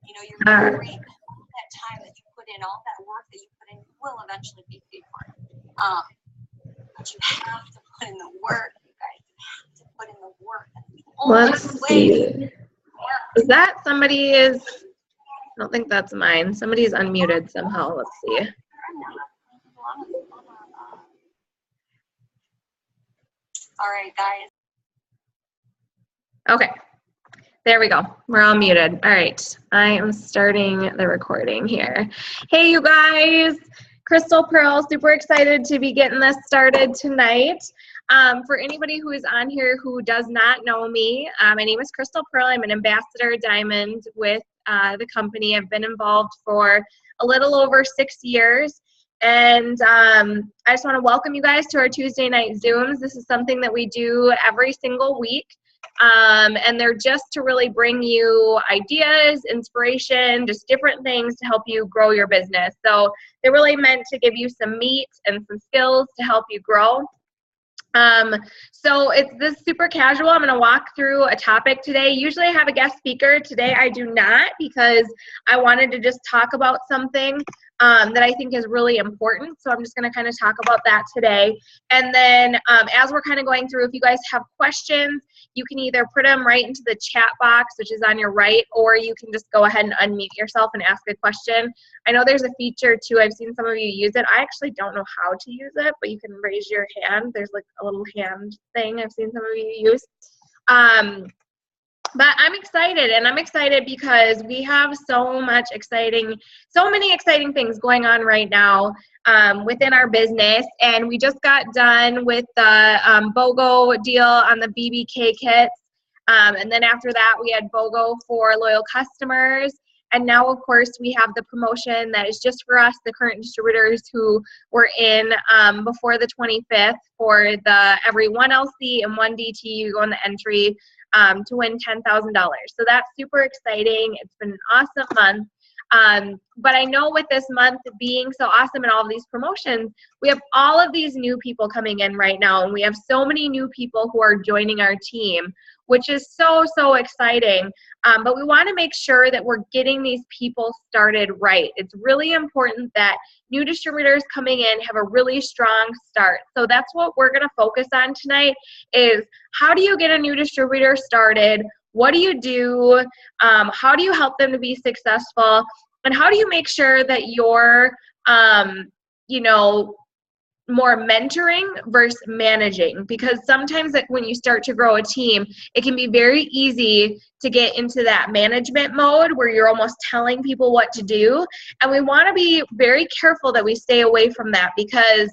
You know, you're going to reap that time that you put in, all that work that you put in will eventually be paid for. But you have to put in the work, you guys. You have to put in the work. Let's see. Is that somebody is, I don't think that's mine. Somebody's unmuted somehow. Let's see. All right, guys. Okay. There we go. We're all muted. All right. I am starting the recording here. Hey, you guys. Crystal Pearl, super excited to be getting this started tonight. For anybody who is on here who does not know me, my name is Crystal Pearl. I'm an ambassador diamond with the company. I've been involved for a little over 6 years. And I just want to welcome you guys to our Tuesday night Zooms. This is something that we do every single week. And they're just to really bring you ideas, inspiration, just different things to help you grow your business. So they're really meant to give you some meat and some skills to help you grow. So it's this super casual. I'm going to walk through a topic today. Usually I have a guest speaker. Today I do not, because I wanted to just talk about something that I think is really important. So I'm just going to kind of talk about that today. And then as we're kind of going through, if you guys have questions, you can either put them right into the chat box, which is on your right, or you can just go ahead and unmute yourself and ask a question. I know there's a feature too. I've seen some of you use it. I actually don't know how to use it, but you can raise your hand. There's like a little hand thing I've seen some of you use. But I'm excited, and I'm excited because we have so many exciting things going on right now within our business. And we just got done with the BOGO deal on the BBK kits. And then after that, we had BOGO for loyal customers. And now, of course, we have the promotion that is just for us, the current distributors who were in before the 25th for the every 1 LC and 1 DT, you go in the entry to win $10,000. So that's super exciting. It's been an awesome month. But I know with this month being so awesome and all of these promotions, we have all of these new people coming in right now. And we have so many new people who are joining our team, which is so, so exciting. But we want to make sure that we're getting these people started right. It's really important that new distributors coming in have a really strong start. So that's what we're going to focus on tonight is how do you get a new distributor started? What do you do? How do you help them to be successful? And how do you make sure that you're, more mentoring versus managing? Because sometimes when you start to grow a team, it can be very easy to get into that management mode where you're almost telling people what to do. And we want to be very careful that we stay away from that, because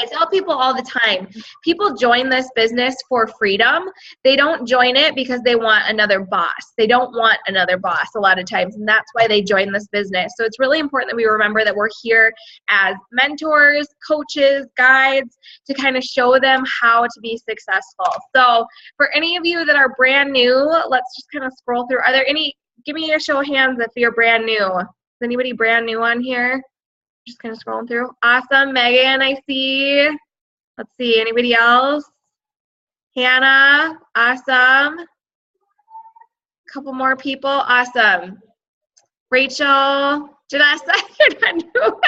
I tell people all the time, people join this business for freedom. They don't join it because they want another boss. They don't want another boss a lot of times, and that's why they join this business. So it's really important that we remember that we're here as mentors, coaches, guides, to kind of show them how to be successful. So for any of you that are brand new, let's just kind of scroll through. Are there any, give me a show of hands if you're brand new. Is anybody brand new on here? Just kind of scrolling through. Awesome. Megan, I see. Let's see. Anybody else? Hannah. Awesome. A couple more people. Awesome. Rachel. Janessa, you're not new.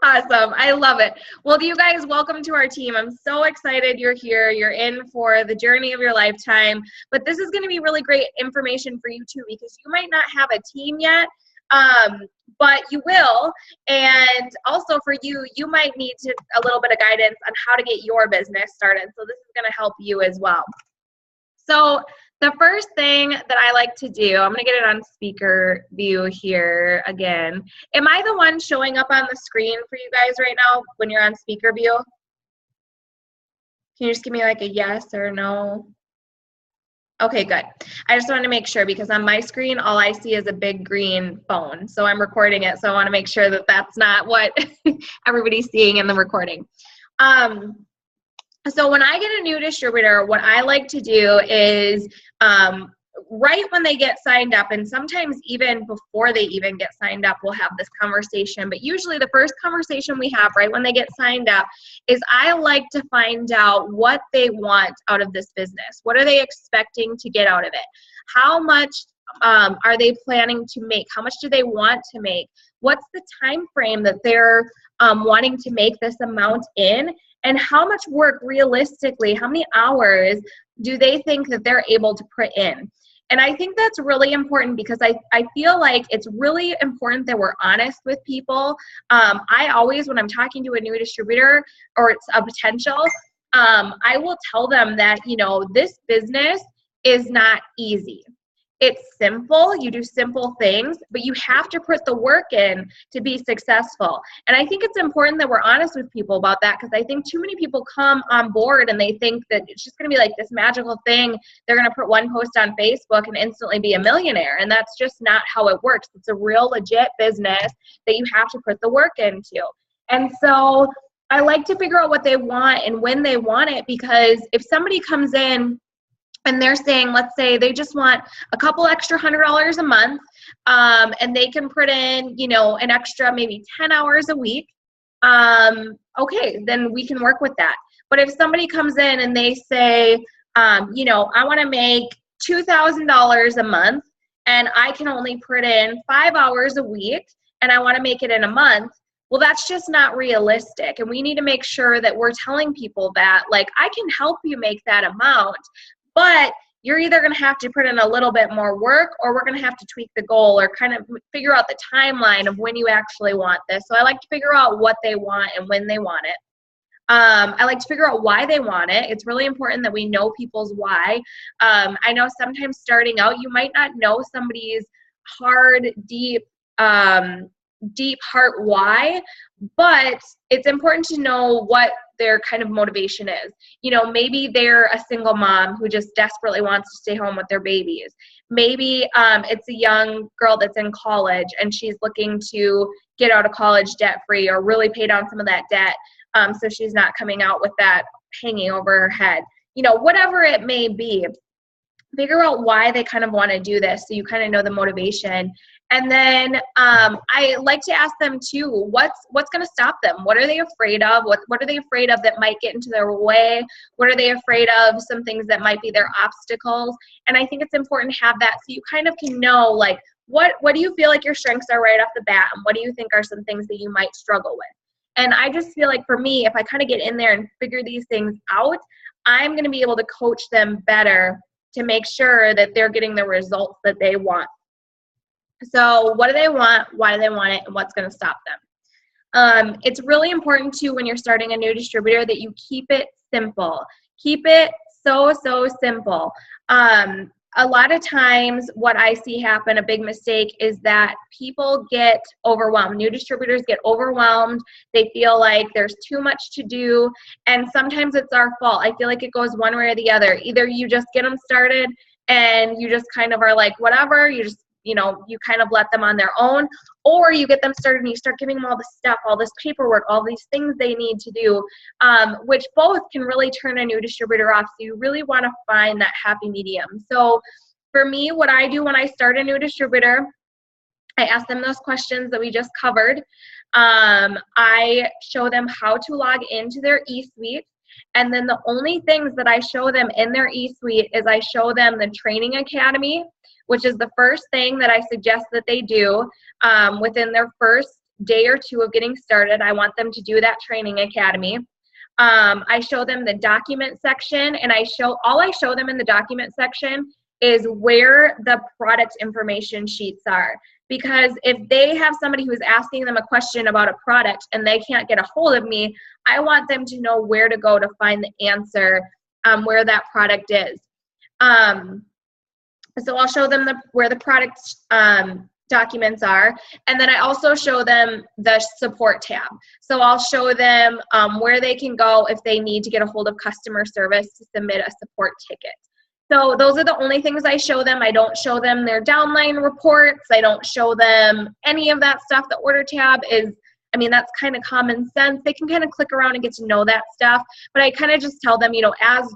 Awesome. I love it. Well, you guys, welcome to our team. I'm so excited you're here. You're in for the journey of your lifetime. But this is going to be really great information for you too, because you might not have a team yet. But you will, and also for you, you might need a little bit of guidance on how to get your business started. So this is going to help you as well. So the first thing that I like to do, I'm going to get it on speaker view here again. Am I the one showing up on the screen for you guys right now when you're on speaker view? Can you just give me like a yes or no? Okay, good. I just wanted to make sure, because on my screen, all I see is a big green phone. So I'm recording it, so I want to make sure that that's not what everybody's seeing in the recording. So when I get a new distributor, what I like to do is right when they get signed up, and sometimes even before they even get signed up, we'll have this conversation. But usually the first conversation we have right when they get signed up is I like to find out what they want out of this business. What are they expecting to get out of it? How much are they planning to make? How much do they want to make? What's the time frame that they're wanting to make this amount in? And how much work realistically, how many hours do they think that they're able to put in? And I think that's really important because I feel like it's really important that we're honest with people. I always, when I'm talking to a new distributor or it's a potential, I will tell them that, you know, this business is not easy. It's simple. You do simple things, but you have to put the work in to be successful. And I think it's important that we're honest with people about that, because I think too many people come on board and they think that it's just going to be like this magical thing. They're going to put one post on Facebook and instantly be a millionaire. And that's just not how it works. It's a real legit business that you have to put the work into. And so I like to figure out what they want and when they want it, because if somebody comes in and they're saying, let's say they just want a couple extra $100 a month, and they can put in, you know, an extra maybe 10 hours a week, okay, then we can work with that. But if somebody comes in and they say, you know, I want to make $2,000 a month and I can only put in 5 hours a week and I want to make it in a month, well, that's just not realistic. And we need to make sure that we're telling people that, like, I can help you make that amount, but you're either going to have to put in a little bit more work, or we're going to have to tweak the goal or kind of figure out the timeline of when you actually want this. So I like to figure out what they want and when they want it. I like to figure out why they want it. It's really important that we know people's why. I know sometimes starting out, you might not know somebody's hard, deep heart why, but it's important to know what their kind of motivation is. You know, maybe they're a single mom who just desperately wants to stay home with their babies. Maybe it's a young girl that's in college and she's looking to get out of college debt free or really pay down some of that debt, so she's not coming out with that hanging over her head. You know, whatever it may be, figure out why they kind of want to do this so you kind of know the motivation. And then I like to ask them too, what's going to stop them? What are they afraid of? What are they afraid of that might get into their way? What are they afraid of? Some things that might be their obstacles. And I think it's important to have that so you kind of can know, like, what do you feel like your strengths are right off the bat? And what do you think are some things that you might struggle with? And I just feel like for me, if I kind of get in there and figure these things out, I'm going to be able to coach them better to make sure that they're getting the results that they want. So what do they want? Why do they want it? And what's going to stop them? It's really important too, when you're starting a new distributor, that you keep it simple. Keep it so simple. A lot of times what I see happen, a big mistake, is that people get overwhelmed. New distributors get overwhelmed. They feel like there's too much to do. And sometimes it's our fault. I feel like it goes one way or the other. Either you just get them started and you just kind of are like, whatever, you just, you know, you kind of let them on their own, or you get them started and you start giving them all this stuff, all this paperwork, all these things they need to do, which both can really turn a new distributor off. So you really want to find that happy medium. So for me, what I do when I start a new distributor, I ask them those questions that we just covered. I show them how to log into their eSuite. And then the only things that I show them in their eSuite is I show them the training academy, which is the first thing that I suggest that they do within their first day or two of getting started. I want them to do that training academy. I show them the document section, and all I show them in the document section is where the product information sheets are. Because if they have somebody who's asking them a question about a product and they can't get a hold of me, I want them to know where to go to find the answer, where that product is. So I'll show them where the product documents are. And then I also show them the support tab. So I'll show them where they can go if they need to get a hold of customer service to submit a support ticket. So those are the only things I show them. I don't show them their downline reports. I don't show them any of that stuff. The order tab is, I mean, that's kind of common sense. They can kind of click around and get to know that stuff. But I kind of just tell them, you know, as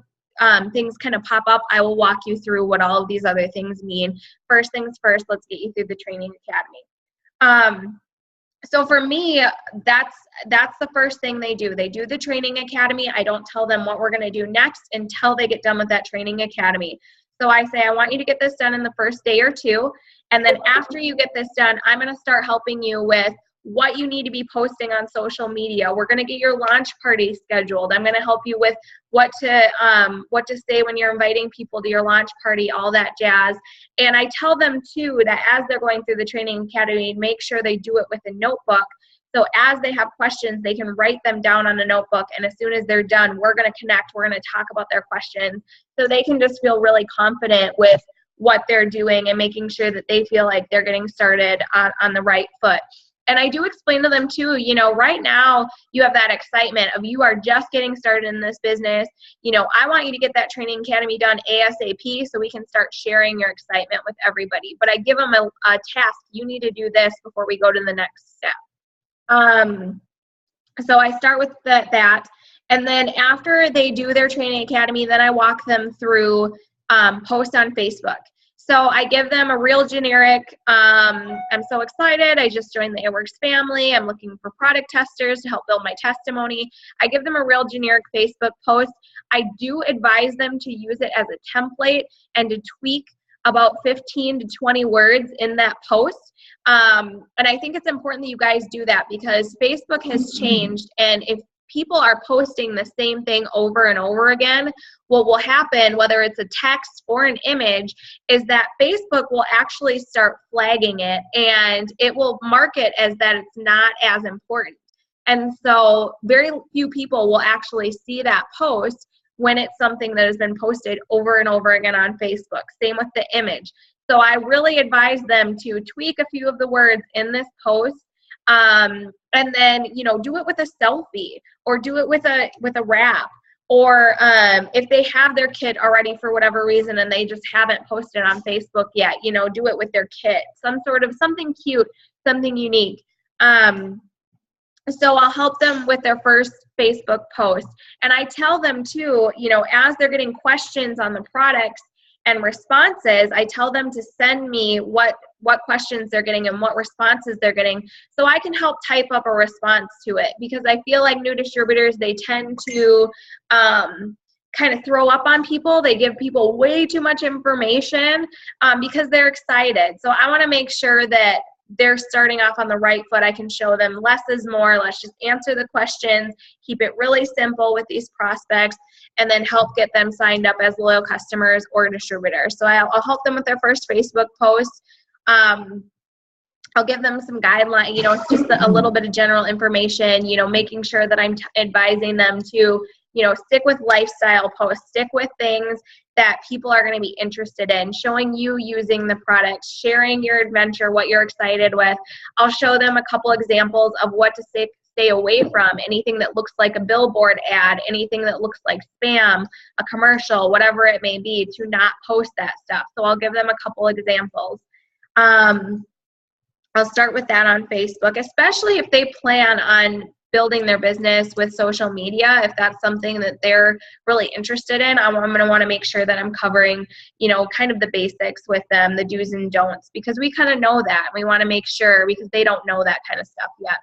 things kind of pop up, I will walk you through what all of these other things mean. First things first, let's get you through the training academy. So for me, that's the first thing they do. They do the training academy. I don't tell them what we're going to do next until they get done with that training academy. So I say, I want you to get this done in the first day or two. And then after you get this done, I'm going to start helping you with what you need to be posting on social media. We're going to get your launch party scheduled. I'm going to help you with what to say when you're inviting people to your launch party, all that jazz. And I tell them too that as they're going through the training academy, make sure they do it with a notebook. So as they have questions, they can write them down on a notebook. And as soon as they're done, we're going to connect. We're going to talk about their questions so they can just feel really confident with what they're doing and making sure that they feel like they're getting started on the right foot. And I do explain to them too, you know, right now you have that excitement of you are just getting started in this business. You know, I want you to get that training academy done ASAP so we can start sharing your excitement with everybody. But I give them a task. You need to do this before we go to the next step. So I start with that. And then after they do their training academy, then I walk them through posts on Facebook. So I give them a real generic, I'm so excited, I just joined the It Works family, I'm looking for product testers to help build my testimony. I give them a real generic Facebook post. I do advise them to use it as a template and to tweak about 15 to 20 words in that post. And I think it's important that you guys do that because Facebook has changed, and if people are posting the same thing over and over again, what will happen, whether it's a text or an image, is that Facebook will actually start flagging it and it will mark it as that it's not as important. And so very few people will actually see that post when it's something that has been posted over and over again on Facebook. Same with the image. So I really advise them to tweak a few of the words in this post. And then, you know, do it with a selfie or do it with a wrap, or if they have their kit already for whatever reason and they just haven't posted on Facebook yet, you know, do it with their kit, something cute, something unique. So I'll help them with their first Facebook post. And I tell them too, you know, as they're getting questions on the products and responses, I tell them to send me what questions they're getting and what responses they're getting so I can help type up a response to it, because I feel like new distributors, they tend to kind of throw up on people. They give people way too much information because they're excited. So I want to make sure that they're starting off on the right foot. I can show them less is more. Let's just answer the questions, keep it really simple with these prospects, and then help get them signed up as loyal customers or distributors. So I'll help them with their first Facebook post. I'll give them some guidelines, you know, it's just a little bit of general information, you know, making sure that I'm advising them to, you know, stick with lifestyle posts, stick with things that people are going to be interested in, showing you using the product, sharing your adventure, what you're excited with. I'll show them a couple examples of what to stay away from, anything that looks like a billboard ad, anything that looks like spam, a commercial, whatever it may be, to not post that stuff. So I'll give them a couple examples. I'll start with that on Facebook, especially if they plan on building their business with social media. If that's something that they're really interested in, I'm going to want to make sure that I'm covering, you know, kind of the basics with them, the do's and don'ts, because we kind of know that. We want to make sure, because they don't know that kind of stuff yet.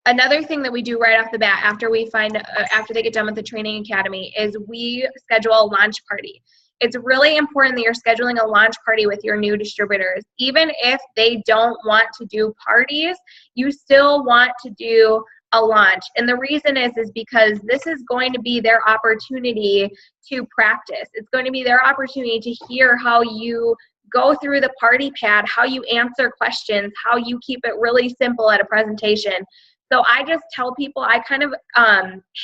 Another thing that we do right off the bat after they get done with the training academy is we schedule a launch party. It's really important that you're scheduling a launch party with your new distributors. Even if they don't want to do parties, you still want to do a launch. And the reason is because this is going to be their opportunity to practice. It's going to be their opportunity to hear how you go through the party pad, how you answer questions, how you keep it really simple at a presentation. So I just tell people, I kind of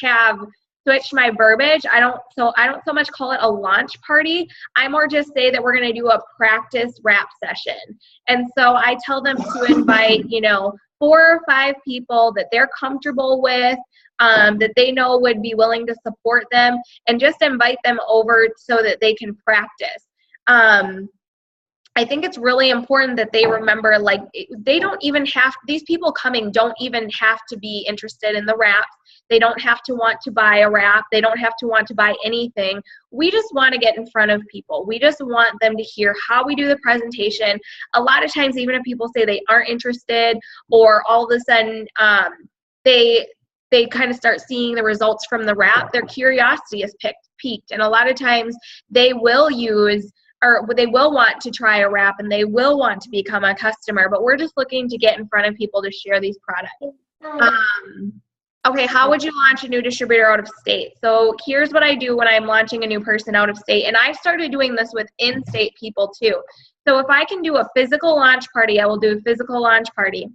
have switch my verbiage. I don't so much call it a launch party. I more just say that we're going to do a practice wrap session. And so I tell them to invite, you know, 4 or 5 people that they're comfortable with, that they know would be willing to support them, and just invite them over so that they can practice. I think it's really important that they remember, like, they don't even have, these people coming don't even have to be interested in the wraps. They don't have to want to buy a wrap. They don't have to want to buy anything. We just want to get in front of people. We just want them to hear how we do the presentation. A lot of times, even if people say they aren't interested, or all of a sudden they kind of start seeing the results from the wrap, their curiosity is picked piqued. And a lot of times they will use, or they will want to try a wrap and they will want to become a customer, but we're just looking to get in front of people to share these products. Okay, how would you launch a new distributor out of state? So here's what I do when I'm launching a new person out of state. And I started doing this with in-state people too. So if I can do a physical launch party, I will do a physical launch party.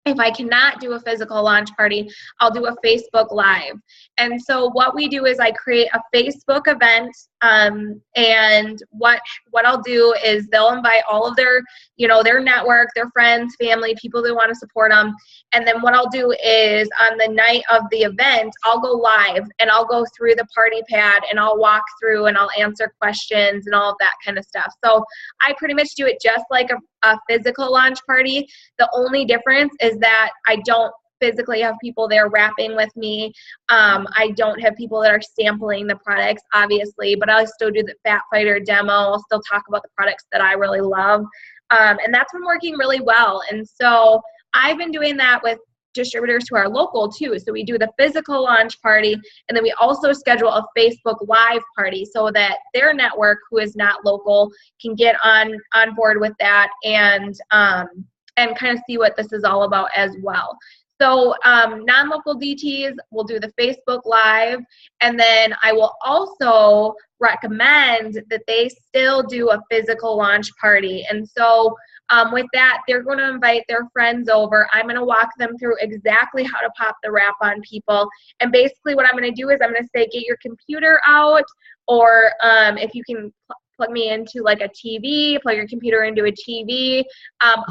If I cannot do a physical launch party, I'll do a Facebook Live. And so what we do is I create a Facebook event, and what I'll do is they'll invite all of their, their network, their friends, family, people that want to support them. And then what I'll do is on the night of the event, I'll go live and I'll go through the party pad and I'll walk through and I'll answer questions and all of that kind of stuff. So I pretty much do it just like a physical launch party. The only difference is that I don't physically have people there wrapping with me. I don't have people that are sampling the products, obviously, but I'll still do the Fat Fighter demo. I'll still talk about the products that I really love. And that's been working really well. And so I've been doing that with distributors who are local too. So we do the physical launch party, and then we also schedule a Facebook Live party so that their network who is not local can get on board with that and kind of see what this is all about as well. So non-local DTs will do the Facebook Live, and then I will also recommend that they still do a physical launch party. And so with that, they're going to invite their friends over. I'm going to walk them through exactly how to pop the wrap on people. And basically what I'm going to do is I'm going to say, get your computer out, or if you can plug me into like a TV, plug your computer into a TV.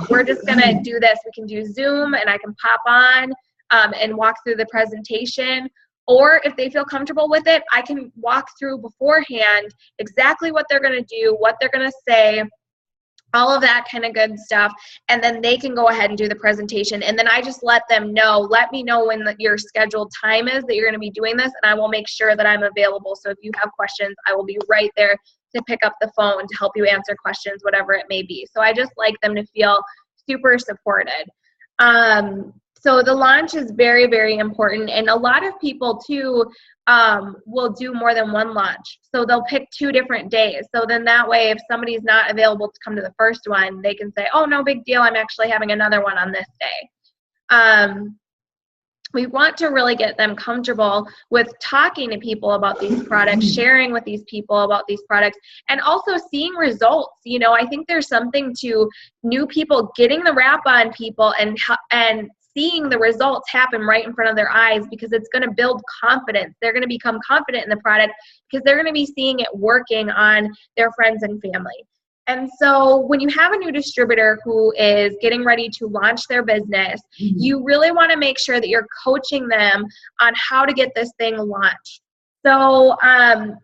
We're just going to do this. We can do Zoom and I can pop on and walk through the presentation. Or if they feel comfortable with it, I can walk through beforehand exactly what they're going to do, what they're going to say, all of that kind of good stuff. And then they can go ahead and do the presentation. And then I just let them know, let me know when your scheduled time is that you're going to be doing this, and I will make sure that I'm available. So if you have questions, I will be right there to pick up the phone to help you answer questions, whatever it may be. So I just like them to feel super supported. So the launch is very, very important. And a lot of people too will do more than one launch. So they'll pick 2 different days. So then that way, if somebody's not available to come to the first one, they can say, oh, no big deal, I'm actually having another one on this day. We want to really get them comfortable with talking to people about these products, sharing with these people about these products, and also seeing results. I think there's something to new people getting the wrap on people and seeing the results happen right in front of their eyes, because it's going to build confidence. They're going to become confident in the product because they're going to be seeing it working on their friends and family. And so when you have a new distributor who is getting ready to launch their business, you really want to make sure that you're coaching them on how to get this thing launched. So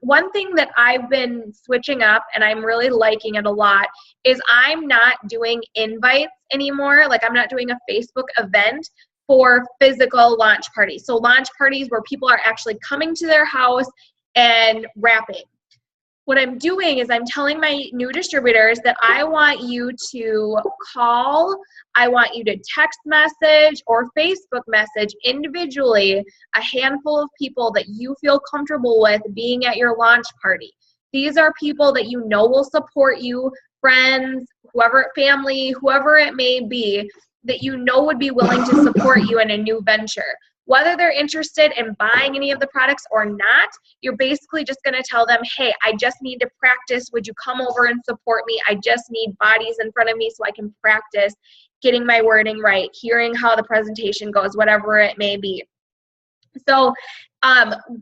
one thing that I've been switching up, and I'm really liking it a lot, is I'm not doing invites anymore. Like, I'm not doing a Facebook event for physical launch parties. So launch parties where people are actually coming to their house and wrapping. What I'm doing is I'm telling my new distributors that I want you to call, I want you to text message or Facebook message individually a handful of people that you feel comfortable with being at your launch party. These are people that you know will support you, friends, whoever, family, whoever it may be, that you know would be willing to support you in a new venture. Whether they're interested in buying any of the products or not, you're basically just going to tell them, hey, I just need to practice. Would you come over and support me? I just need bodies in front of me so I can practice getting my wording right, hearing how the presentation goes, whatever it may be. So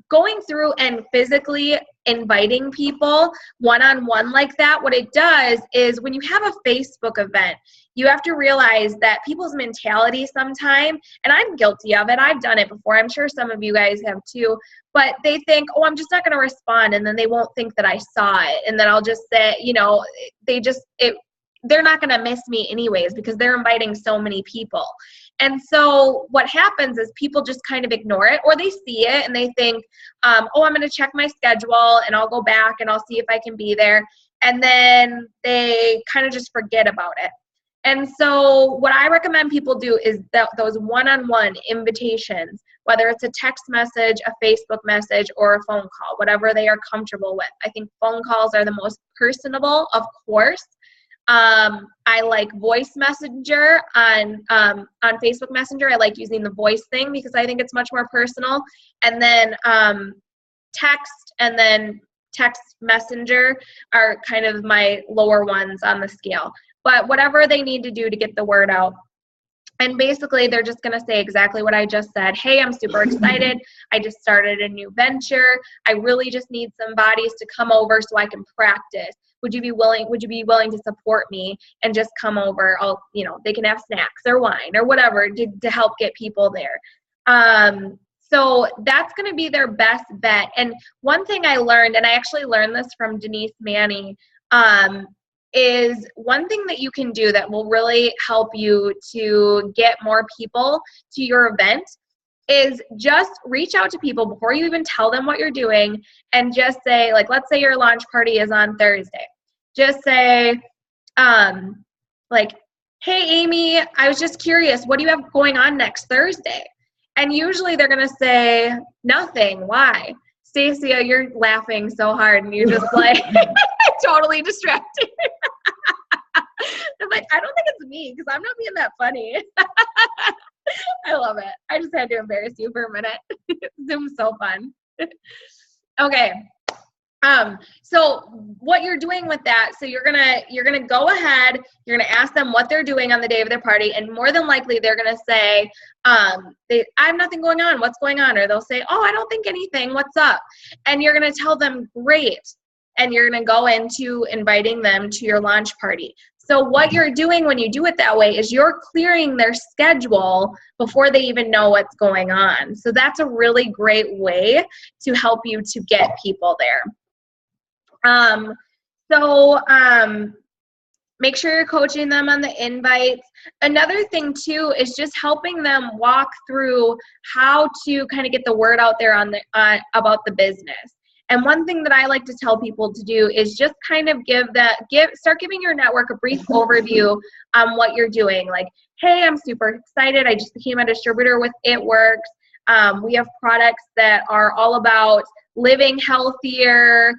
going through and physically inviting people one-on-one like that, what it does is when you have a Facebook event, you have to realize that people's mentality sometime, and I'm guilty of it, I've done it before, I'm sure some of you guys have too, but they think, oh, I'm just not going to respond, and then they won't think that I saw it, and then I'll just say, they're not going to miss me anyways because they're inviting so many people. And so what happens is people just kind of ignore it, or they see it and they think, oh, I'm going to check my schedule and I'll go back and I'll see if I can be there. And then they kind of just forget about it. And so what I recommend people do is that those one-on-one invitations, whether it's a text message, a Facebook message, or a phone call, whatever they are comfortable with. I think phone calls are the most personable, of course. I like voice messenger on Facebook Messenger. I like using the voice thing because I think it's much more personal. And then text and then text messenger are kind of my lower ones on the scale. But whatever they need to do to get the word out. And basically, they're just going to say exactly what I just said. Hey, I'm super excited. I just started a new venture. I really just need some bodies to come over so I can practice. Would you be willing to support me and just come over? They can have snacks or wine or whatever to help get people there. So that's going to be their best bet. And one thing I learned, and I actually learned this from Denise Manny, is one thing that you can do that will really help you to get more people to your event is just reach out to people before you even tell them what you're doing and just say, like, let's say your launch party is on Thursday. Just say, like, hey, Amy, I was just curious, what do you have going on next Thursday? And usually they're going to say, nothing. Why? Stacia, you're laughing so hard and you're just like totally distracted. I'm like, I don't think it's me because I'm not being that funny. I love it. I just had to embarrass you for a minute. Zoom's so fun. Okay. So what you're doing with that, so you're gonna go ahead, you're gonna ask them what they're doing on the day of their party, and more than likely they're gonna say, I have nothing going on, what's going on? Or they'll say, oh, I don't think anything, what's up? And you're gonna tell them, great. And you're gonna go into inviting them to your launch party. So what you're doing when you do it that way is you're clearing their schedule before they even know what's going on. So that's a really great way to help you to get people there. Make sure you're coaching them on the invites. Another thing too is just helping them walk through how to kind of get the word out there about the business. And one thing that I like to tell people to do is just kind of start giving your network a brief overview on what you're doing. Like, hey, I'm super excited. I just became a distributor with It Works. We have products that are all about living healthier,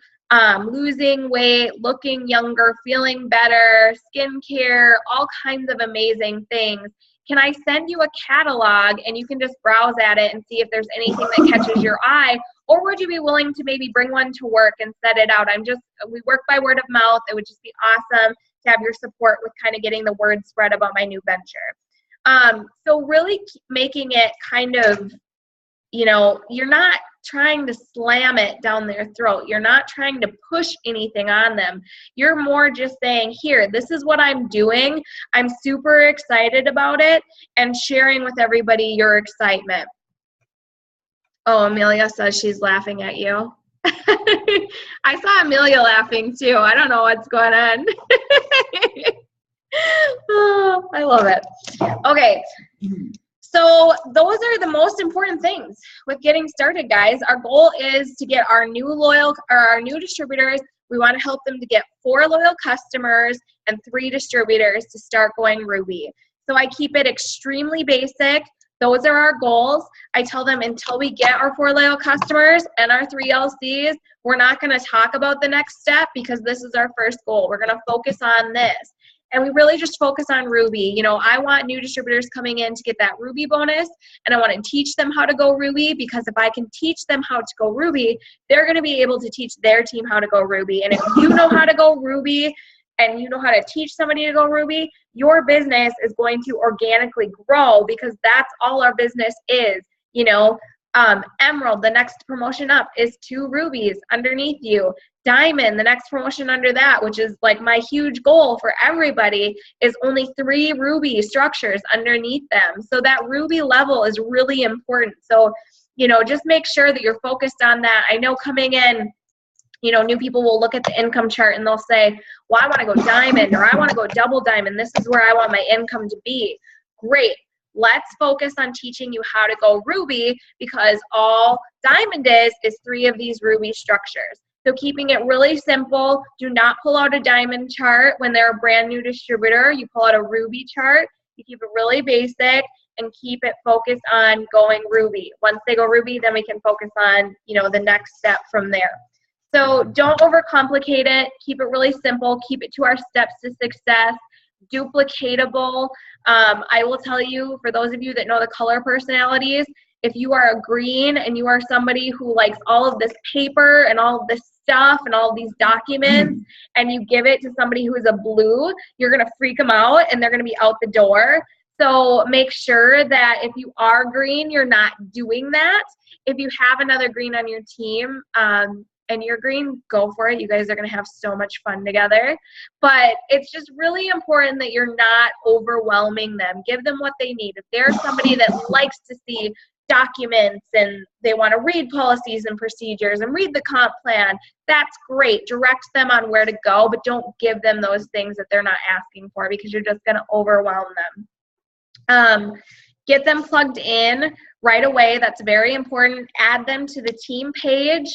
losing weight, looking younger, feeling better, skincare, all kinds of amazing things. Can I send you a catalog and you can just browse at it and see if there's anything that catches your eye? Or would you be willing to maybe bring one to work and set it out? We work by word of mouth. It would just be awesome to have your support with kind of getting the word spread about my new venture. So really making it kind of, you're not trying to slam it down their throat. You're not trying to push anything on them. You're more just saying, here, this is what I'm doing. I'm super excited about it, and sharing with everybody your excitement. Oh, Amelia says she's laughing at you. I saw Amelia laughing too. I don't know what's going on. Oh, I love it. Okay. So those are the most important things with getting started, guys. Our goal is to get our new distributors. We want to help them to get 4 loyal customers and 3 distributors to start going Ruby. So I keep it extremely basic. Those are our goals. I tell them until we get our 4 loyal customers and our 3 LCs, we're not going to talk about the next step because this is our first goal. We're going to focus on this. And we really just focus on Ruby. I want new distributors coming in to get that Ruby bonus, and I want to teach them how to go Ruby, because if I can teach them how to go Ruby, they're going to be able to teach their team how to go Ruby. And if you know how to go Ruby and you know how to teach somebody to go Ruby, your business is going to organically grow, because that's all our business is. Emerald, the next promotion up, is 2 rubies underneath you. Diamond, the next promotion under that, which is like my huge goal for everybody, is only 3 ruby structures underneath them. So that ruby level is really important. So, just make sure that you're focused on that. I know coming in, new people will look at the income chart and they'll say, well, I want to go diamond, or I want to go double diamond. This is where I want my income to be. Great. Let's focus on teaching you how to go Ruby, because all diamond is 3 of these Ruby structures. So keeping it really simple. Do not pull out a diamond chart when they're a brand new distributor. You pull out a ruby chart. You keep it really basic and keep it focused on going ruby. Once they go ruby, then we can focus on, the next step from there. So don't overcomplicate it. Keep it really simple. Keep it to our steps to success. Duplicatable. I will tell you, for those of you that know the color personalities, if you are a green and you are somebody who likes all of this paper and all of this stuff and all of these documents, and you give it to somebody who is a blue, you're going to freak them out and they're going to be out the door. So make sure that if you are green, you're not doing that. If you have another green on your team, and you're green, go for it. You guys are going to have so much fun together. But it's just really important that you're not overwhelming them. Give them what they need. If they're somebody that likes to see documents and they want to read policies and procedures and read the comp plan, that's great. Direct them on where to go, but don't give them those things that they're not asking for, because you're just going to overwhelm them. Get them plugged in right away. That's very important. Add them to the team page.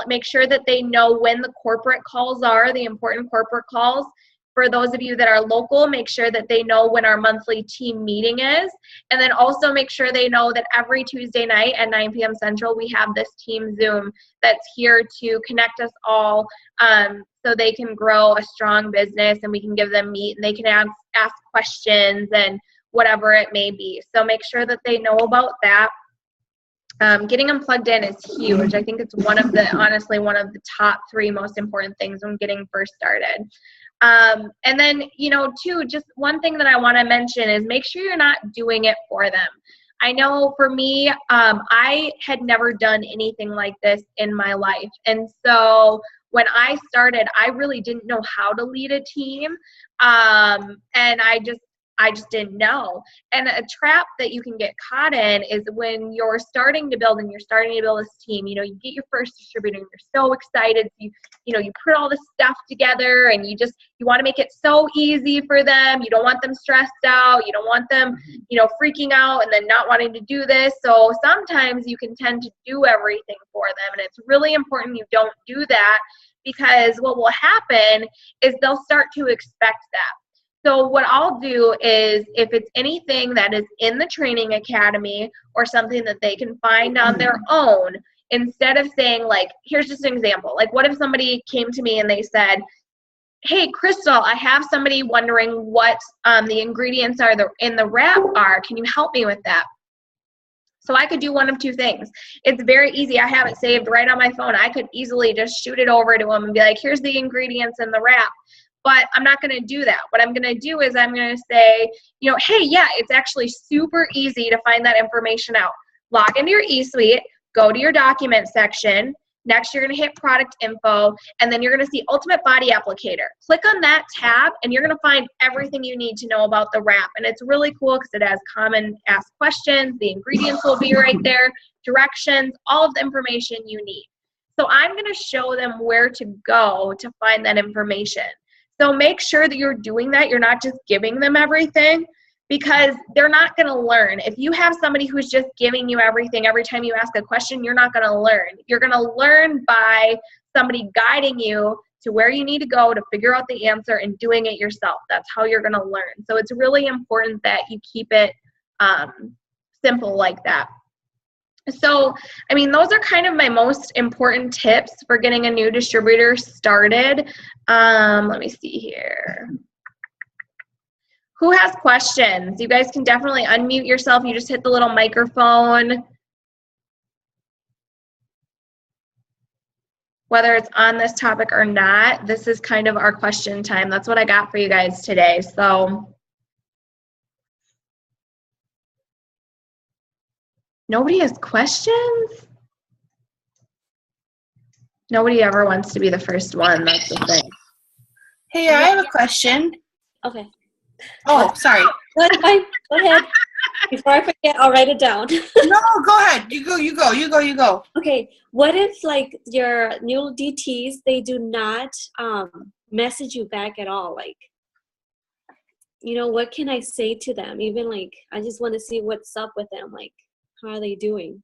Make sure that they know when the corporate calls are, the important corporate calls. For those of you that are local, make sure that they know when our monthly team meeting is. And then also make sure they know that every Tuesday night at 9 p.m. Central, we have this team Zoom that's here to connect us all, so they can grow a strong business and we can give them meat and they can ask questions and whatever it may be. So make sure that they know about that. Getting them plugged in is huge. I think it's honestly one of the top 3 most important things when getting first started. And then, too, just one thing that I want to mention is make sure you're not doing it for them. I know for me, I had never done anything like this in my life. And so when I started, I really didn't know how to lead a team. And I just didn't know. And a trap that you can get caught in is when you're starting to build this team, you get your first distributor and you're so excited. You put all this stuff together and you want to make it so easy for them. You don't want them stressed out. You don't want them, freaking out and then not wanting to do this. So sometimes you can tend to do everything for them. And it's really important you don't do that, because what will happen is they'll start to expect that. So what I'll do is, if it's anything that is in the training academy or something that they can find on their own, instead of saying, like, here's just an example. Like, what if somebody came to me and they said, hey, Crystal, I have somebody wondering what the ingredients are in the wrap are. Can you help me with that? So I could do one of 2 things. It's very easy. I have it saved right on my phone. I could easily just shoot it over to them and be like, here's the ingredients in the wrap. But I'm not going to do that. What I'm going to do is I'm going to say, hey, yeah, it's actually super easy to find that information out. Log into your eSuite, go to your document section. Next, you're going to hit product info, and then you're going to see Ultimate Body Applicator. Click on that tab, and you're going to find everything you need to know about the wrap. And it's really cool because it has common asked questions. The ingredients will be right there, directions, all of the information you need. So I'm going to show them where to go to find that information. So make sure that you're doing that. You're not just giving them everything, because they're not going to learn. If you have somebody who's just giving you everything every time you ask a question, you're not going to learn. You're going to learn by somebody guiding you to where you need to go to figure out the answer and doing it yourself. That's how you're going to learn. So it's really important that you keep it simple like that. So, those are kind of my most important tips for getting a new distributor started. Let me see here. Who has questions? You guys can definitely unmute yourself. You just hit the little microphone. Whether it's on this topic or not, this is kind of our question time. That's what I got for you guys today. So, nobody has questions? Nobody ever wants to be the first one. That's the thing. Hey, I have a question. Okay. Oh, sorry. That's fine. Go ahead. Before I forget, I'll write it down. No, go ahead. You go. Okay. What if, like, your new DTs, they do not message you back at all? Like, what can I say to them? Even, like, I just want to see what's up with them. Like, how are they doing?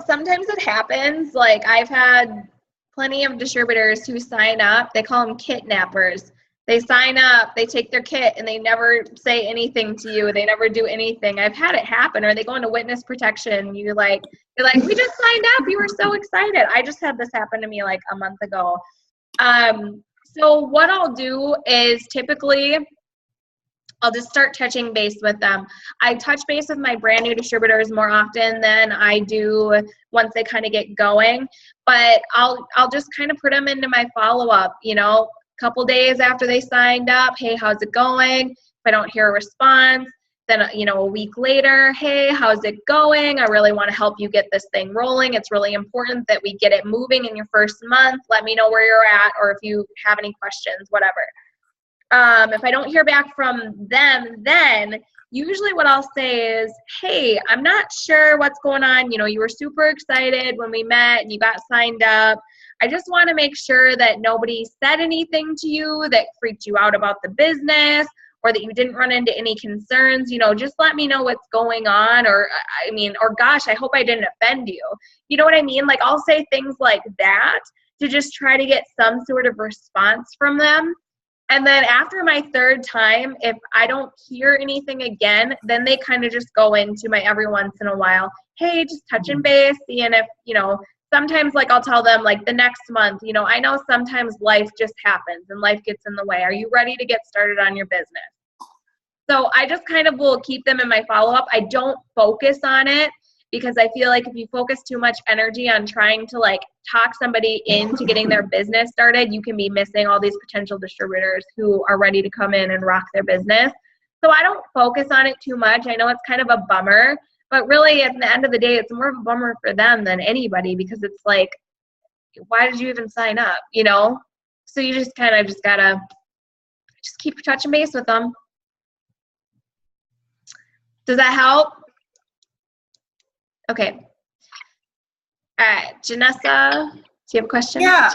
Sometimes it happens. Like, I've had plenty of distributors who sign up. They call them kidnappers. They sign up, they take their kit, and they never say anything to you. They never do anything. I've had it happen. Or they go into witness protection. You're like, we just signed up. You were so excited. I just had this happen to me like a month ago. So what I'll do is typically I'll just start touching base with them. I touch base with my brand new distributors more often than I do once they kind of get going. But I'll just kind of put them into my follow-up, couple days after they signed up. Hey, how's it going? If I don't hear a response, then, a week later, hey, how's it going? I really want to help you get this thing rolling. It's really important that we get it moving in your first month. Let me know where you're at, or if you have any questions, whatever. If I don't hear back from them, then usually what I'll say is, hey, I'm not sure what's going on. You were super excited when we met and you got signed up. I just want to make sure that nobody said anything to you that freaked you out about the business, or that you didn't run into any concerns. Just let me know what's going on. Or gosh, I hope I didn't offend you. You know what I mean? Like, I'll say things like that to just try to get some sort of response from them. And then after my third time, if I don't hear anything again, then they kind of just go into my every once in a while, hey, just touching base, seeing if, sometimes like I'll tell them like the next month, I know sometimes life just happens and life gets in the way. Are you ready to get started on your business? So I just kind of will keep them in my follow-up. I don't focus on it because I feel like if you focus too much energy on trying to like talk somebody into getting their business started, you can be missing all these potential distributors who are ready to come in and rock their business. So I don't focus on it too much. I know it's kind of a bummer, but really at the end of the day, it's more of a bummer for them than anybody, because it's like, why did you even sign up? So you just kind of just gotta just keep touching base with them. Does that help? Okay. All right, Janessa, do you have a question? Yeah.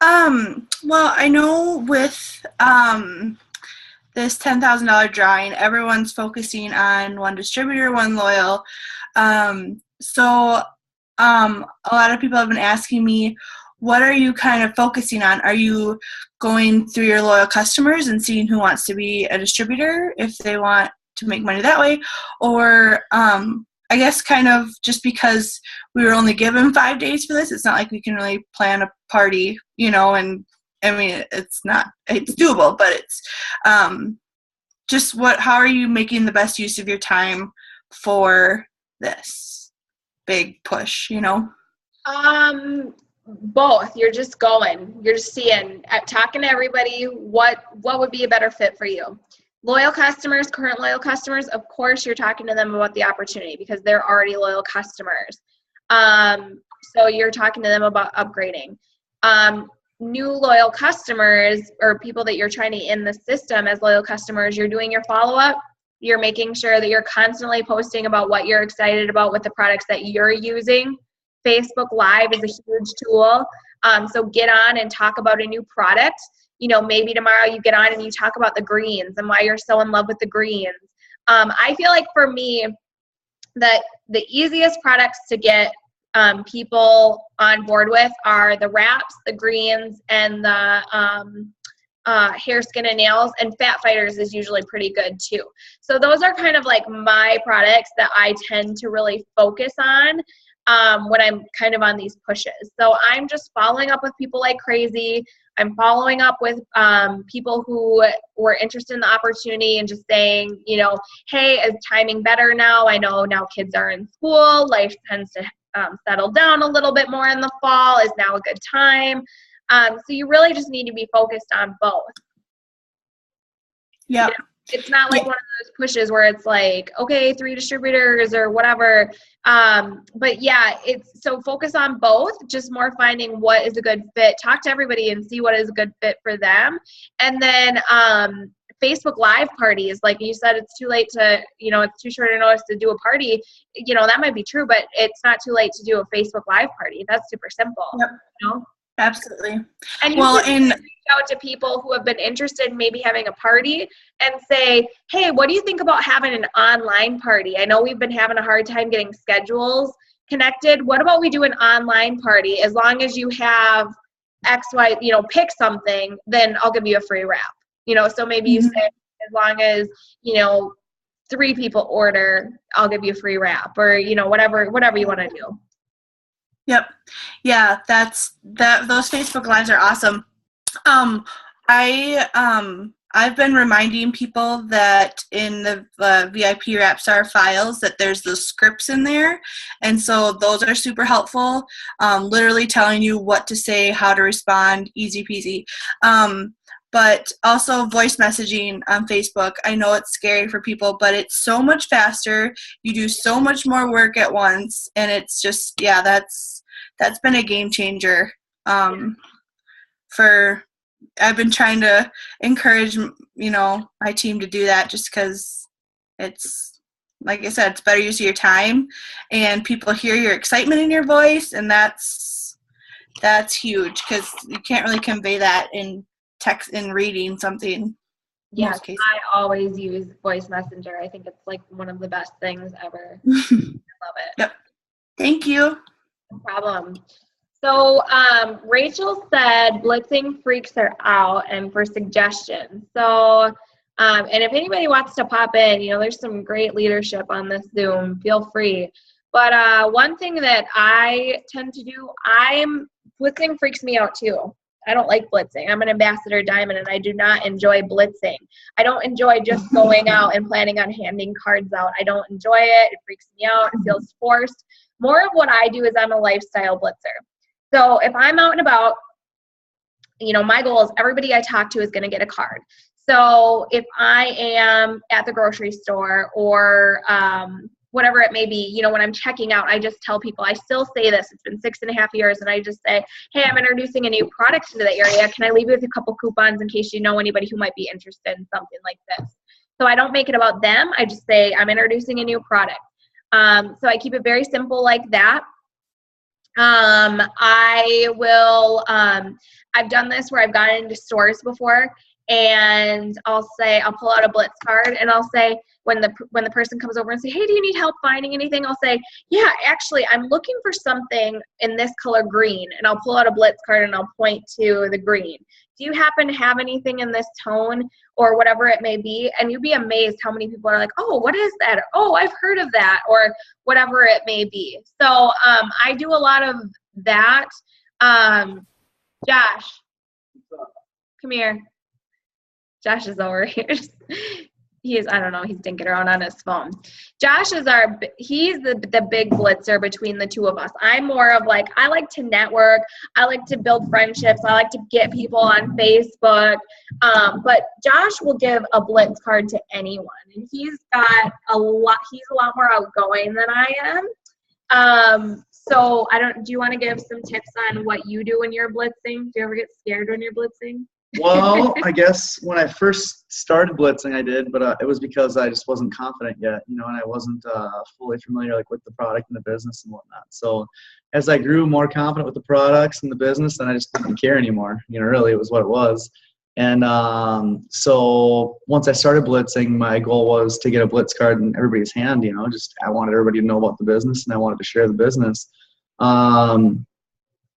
Well, I know with this $10,000 drawing, everyone's focusing on one distributor, one loyal. So a lot of people have been asking me, what are you kind of focusing on? Are you going through your loyal customers and seeing who wants to be a distributor if they want to make money that way? Or I guess kind of just because we were only given 5 days for this, it's not like we can really plan a party, and I mean, it's doable, but it's just how are you making the best use of your time for this big push, Both. You're just going. You're just seeing, talking to everybody, what would be a better fit for you. Loyal customers, current loyal customers, of course you're talking to them about the opportunity because they're already loyal customers. So you're talking to them about upgrading. New loyal customers, or people that you're trying to get in the system as loyal customers, you're doing your follow-up. You're making sure that you're constantly posting about what you're excited about with the products that you're using. Facebook Live is a huge tool. So get on and talk about a new product. Maybe tomorrow you get on and you talk about the greens and why you're so in love with the greens. I feel like for me, that the easiest products to get people on board with are the wraps, the greens, and the hair, skin, and nails, and Fat Fighters is usually pretty good too. So those are kind of like my products that I tend to really focus on when I'm kind of on these pushes. So I'm just following up with people like crazy. I'm following up with people who were interested in the opportunity and just saying, hey, is timing better now? I know now kids are in school. Life tends to settle down a little bit more in the fall. Is now a good time? So you really just need to be focused on both. Yeah. It's not like one of those pushes where it's like, okay, 3 distributors or whatever. But yeah, so focus on both, just more finding what is a good fit. Talk to everybody and see what is a good fit for them. And then Facebook Live parties, like you said, it's too late to, it's too short a notice to do a party. That might be true, but it's not too late to do a Facebook Live party. That's super simple. Yep. Absolutely. And you can reach out to people who have been interested in maybe having a party and say, hey, what do you think about having an online party? I know we've been having a hard time getting schedules. connected. What about we do an online party? As long as you have X, Y, pick something, then I'll give you a free wrap. So maybe you say, as long as, 3 people order, I'll give you a free wrap, or, whatever you want to do. Yep. Yeah, those Facebook Lives are awesome. I've been reminding people that in the VIP Rapstar files that there's those scripts in there, and so those are super helpful. Literally telling you what to say, how to respond, easy peasy. But also voice messaging on Facebook. I know it's scary for people, but it's so much faster. You do so much more work at once, and it's just, that's been a game changer. I've been trying to encourage, my team to do that, just because it's, like I said, it's better use of your time, and people hear your excitement in your voice, and that's huge, because you can't really convey that in text, in reading something. Yes, I always use voice messenger. I think it's like one of the best things ever. I love it. Yep. Thank you. No problem. So Rachel said blitzing freaks her out, and for suggestions. So, and if anybody wants to pop in, there's some great leadership on this Zoom. Feel free. But one thing that I tend to do, blitzing freaks me out too. I don't like blitzing. I'm an ambassador diamond, and I do not enjoy blitzing. I don't enjoy just going out and planning on handing cards out. I don't enjoy it. It freaks me out. It feels forced. More of what I do is I'm a lifestyle blitzer. So if I'm out and about, my goal is everybody I talk to is going to get a card. So if I am at the grocery store or whatever it may be, when I'm checking out, I just tell people, I still say this, it's been 6.5 years, and I just say, hey, I'm introducing a new product into the area. Can I leave you with a couple coupons in case you know anybody who might be interested in something like this? So I don't make it about them. I just say, I'm introducing a new product. So I keep it very simple like that. I've done this where I've gotten into stores before, and I'll pull out a blitz card, and I'll say, when the person comes over and say, hey, do you need help finding anything? I'll say, yeah, actually, I'm looking for something in this color green, and I'll pull out a blitz card and I'll point to the green. Do you happen to have anything in this tone or whatever it may be? And you'd be amazed how many people are like, oh, what is that? Or, oh, I've heard of that, or whatever it may be. So I do a lot of that. Josh, come here. Josh is over here. I don't know, he's dinking around on his phone. Josh is he's the big blitzer between the two of us. I'm more of like, I like to network. I like to build friendships. I like to get people on Facebook. But Josh will give a blitz card to anyone. And he's a lot more outgoing than I am. So do you want to give some tips on what you do when you're blitzing? Do you ever get scared when you're blitzing? Well, I guess when I first started blitzing, I did, but it was because I just wasn't confident yet, and I wasn't fully familiar with the product and the business and whatnot. So as I grew more confident with the products and the business, then I just didn't care anymore. Really, it was what it was. And so once I started blitzing, my goal was to get a blitz card in everybody's hand. I wanted everybody to know about the business, and I wanted to share the business.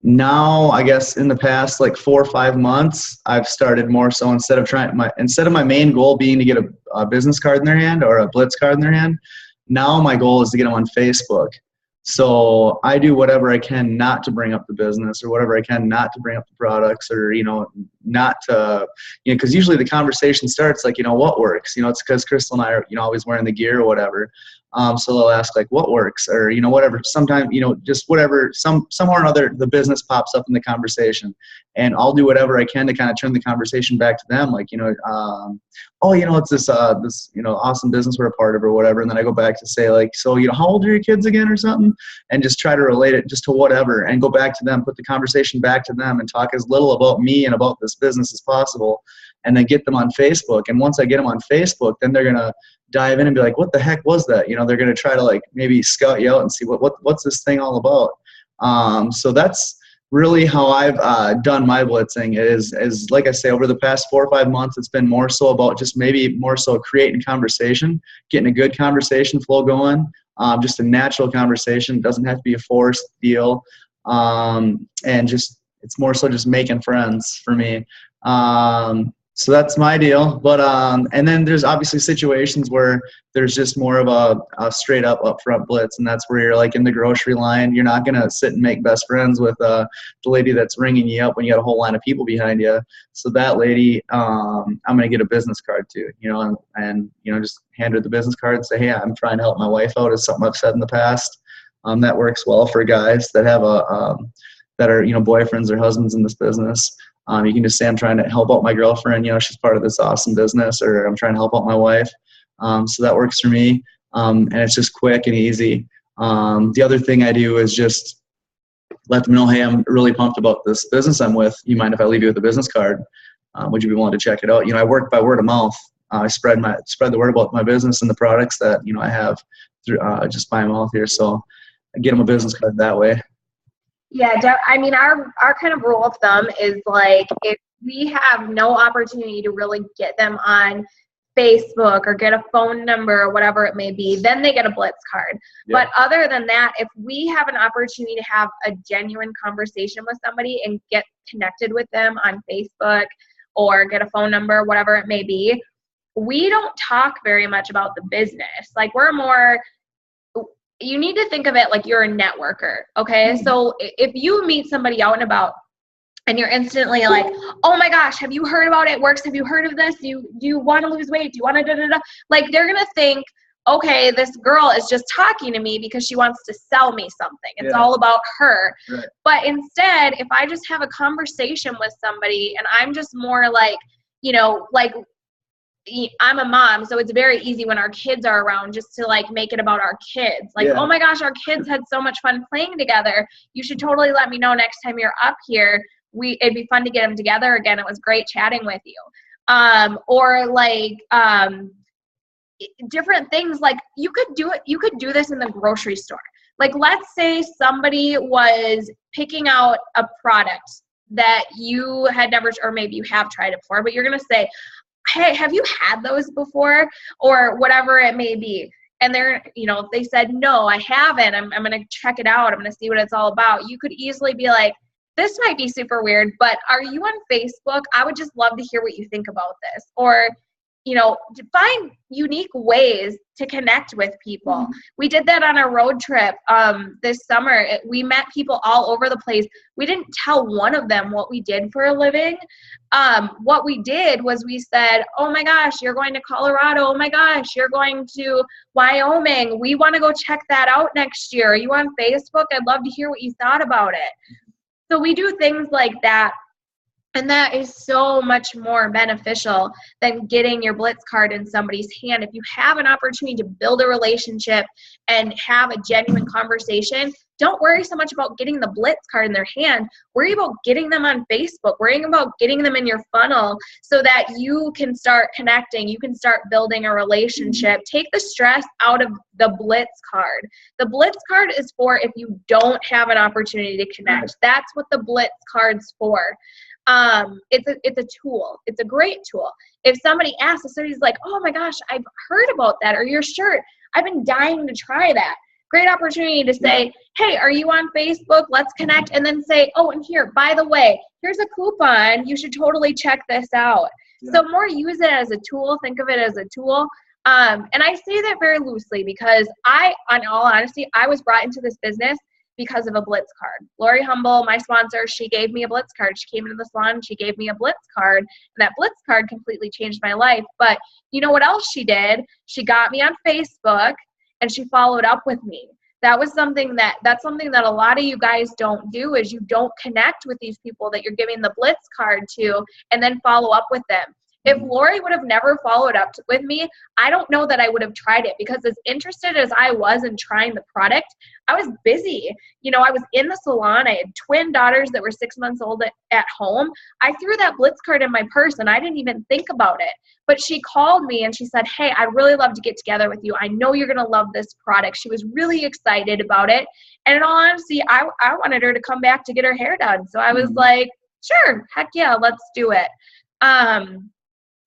Now, I guess in the past 4 or 5 months, I've started more so instead of my main goal being to get a business card in their hand or a blitz card in their hand, now my goal is to get them on Facebook. So I do whatever I can not to bring up the business, or whatever I can not to bring up the products, or, not to, because usually the conversation starts what works? It's because Crystal and I are, always wearing the gear or whatever. So they'll ask what works, or, whatever, sometimes, just whatever, somewhere or another, the business pops up in the conversation, and I'll do whatever I can to kind of turn the conversation back to them. It's this awesome business we're a part of or whatever. And then I go back to say so, how old are your kids again or something? And just try to relate it just to whatever, and go back to them, put the conversation back to them, and talk as little about me and about this business as possible, and then get them on Facebook. And once I get them on Facebook, then they're going to dive in and be like, what the heck was that? They're going to try to maybe scout you out and see what's this thing all about. So that's really how I've done my blitzing is like I say, over the past 4 or 5 months, it's been more so about just maybe more so creating conversation, getting a good conversation flow going, just a natural conversation. It doesn't have to be a forced deal. And just, it's more so just making friends for me. So that's my deal. But and then there's obviously situations where there's just more of a straight up upfront blitz, and that's where you're like in the grocery line. You're not gonna sit and make best friends with the lady that's ringing you up when you got a whole line of people behind you. So that lady, I'm gonna get a business card to, and just hand her the business card and say, hey, I'm trying to help my wife out. Is something I've said in the past. That works well for guys that have that are boyfriends or husbands in this business. You can just say, I'm trying to help out my girlfriend. She's part of this awesome business, or I'm trying to help out my wife. So that works for me. And it's just quick and easy. The other thing I do is just let them know, hey, I'm really pumped about this business I'm with. You mind if I leave you with a business card? Would you be willing to check it out? I work by word of mouth. I spread the word about my business and the products that, I have through just by mouth here. So I get them a business card that way. Yeah, I mean, our kind of rule of thumb is like, if we have no opportunity to really get them on Facebook or get a phone number or whatever it may be, then they get a blitz card. Yeah. But other than that, if we have an opportunity to have a genuine conversation with somebody and get connected with them on Facebook or get a phone number, whatever it may be, we don't talk very much about the business. Like, we're more, you need to think of it like you're a networker, okay? Mm-hmm. So if you meet somebody out and about and you're instantly like, oh my gosh, have you heard about It Works? Have you heard of this? Do you want to lose weight? Do you want to da-da-da? Like, they're going to think, okay, this girl is just talking to me because she wants to sell me something. It's all about her. Right. But instead, if I just have a conversation with somebody and I'm just more like, like, I'm a mom, so it's very easy when our kids are around just to like make it about our kids. Like, oh my gosh, our kids had so much fun playing together. You should totally let me know next time you're up here. It'd be fun to get them together again. It was great chatting with you. Or like different things. Like, you could do this in the grocery store. Like, let's say somebody was picking out a product that you had never, or maybe you have tried it before, but you're going to say, hey, have you had those before? Or whatever it may be. And they're, if they said, no, I haven't, I'm going to check it out. I'm going to see what it's all about. You could easily be like, this might be super weird, but are you on Facebook? I would just love to hear what you think about this. Or, to find unique ways to connect with people. Mm-hmm. We did that on a road trip this summer. We met people all over the place. We didn't tell one of them what we did for a living. What we did was we said, oh my gosh, you're going to Colorado. Oh my gosh, you're going to Wyoming. We want to go check that out next year. Are you on Facebook? I'd love to hear what you thought about it. So we do things like that. And that is so much more beneficial than getting your blitz card in somebody's hand. If you have an opportunity to build a relationship and have a genuine conversation, don't worry so much about getting the blitz card in their hand. Worry about getting them on Facebook. Worry about getting them in your funnel so that you can start connecting. You can start building a relationship. Take the stress out of the blitz card. The blitz card is for if you don't have an opportunity to connect. That's what the blitz card's for. It's a tool. It's a great tool. If somebody asks, if somebody's like, oh my gosh, I've heard about that, or your shirt, I've been dying to try that. Great opportunity to say, hey, are you on Facebook? Let's connect. And then say, oh, and here, by the way, here's a coupon. You should totally check this out. Yeah. So more use it as a tool. Think of it as a tool. And I say that very loosely because on all honesty, I was brought into this business because of a blitz card. Lori Humble, my sponsor, she gave me a blitz card. She came into the salon, she gave me a blitz card, and that blitz card completely changed my life. But you know what else she did? She got me on Facebook and she followed up with me. That's something that a lot of you guys don't do, is you don't connect with these people that you're giving the blitz card to and then follow up with them. If Lori would have never followed up with me, I don't know that I would have tried it, because as interested as I was in trying the product, I was busy. I was in the salon. I had twin daughters that were 6 months old at home. I threw that blitz card in my purse and I didn't even think about it. But she called me and she said, hey, I'd really love to get together with you. I know you're going to love this product. She was really excited about it. And in all honesty, I wanted her to come back to get her hair done. So I was like, sure, heck yeah, let's do it.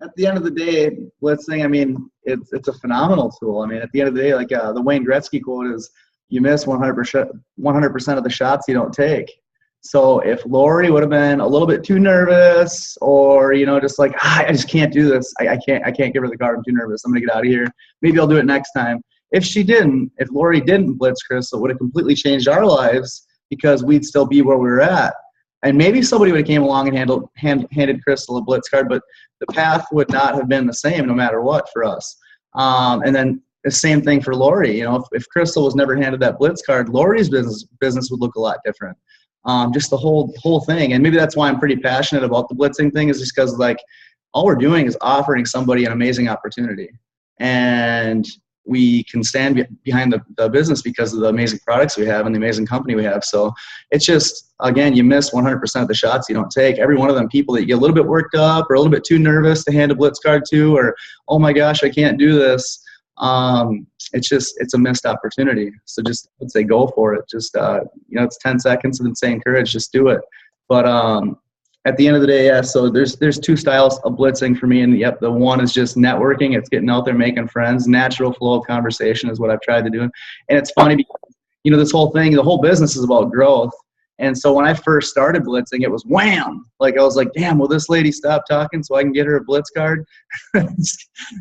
at the end of the day, blitzing, I mean, it's a phenomenal tool. I mean, at the end of the day, like the Wayne Gretzky quote is, you miss 100% of the shots you don't take. So if Lori would have been a little bit too nervous, or, you know, just like, I just can't do this. I can't give her the card. I'm too nervous. I'm going to get out of here. Maybe I'll do it next time. If Lori didn't blitz Crystal, it would have completely changed our lives, because we'd still be where we were at. And maybe somebody would have came along and handed Crystal a blitz card, but the path would not have been the same no matter what for us. And then the same thing for Lori. You know, if Crystal was never handed that blitz card, Lori's business would look a lot different. Just the whole thing. And maybe that's why I'm pretty passionate about the blitzing thing, is just because, like, all we're doing is offering somebody an amazing opportunity. And we can stand behind the business because of the amazing products we have and the amazing company we have. So it's just, again, you miss 100% of the shots you don't take. Every one of them people that you get a little bit worked up or a little bit too nervous to hand a blitz card to, or, oh my gosh, I can't do this. It's a missed opportunity. So just, I would say, go for it. Just, you know, it's 10 seconds of insane courage. Just do it. But at the end of the day, yeah, so there's two styles of blitzing for me. And yep, the one is just networking. It's getting out there, making friends. Natural flow of conversation is what I've tried to do. And it's funny because, you know, this whole thing, the whole business is about growth. And so when I first started blitzing, it was wham. Like, I was like, damn, will this lady stop talking so I can get her a blitz card?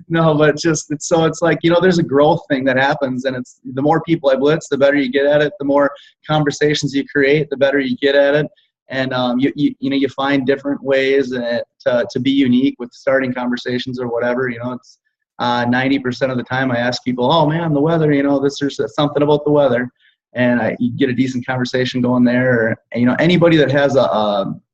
No, but it's like, you know, there's a growth thing that happens, and it's the more people I blitz, the better you get at it. The more conversations you create, the better you get at it. And you find different ways to be unique with starting conversations or whatever. You know, it's 90% of the time I ask people, oh man, the weather, you know, there's something about the weather, and you get a decent conversation going there. Or, you know, anybody that has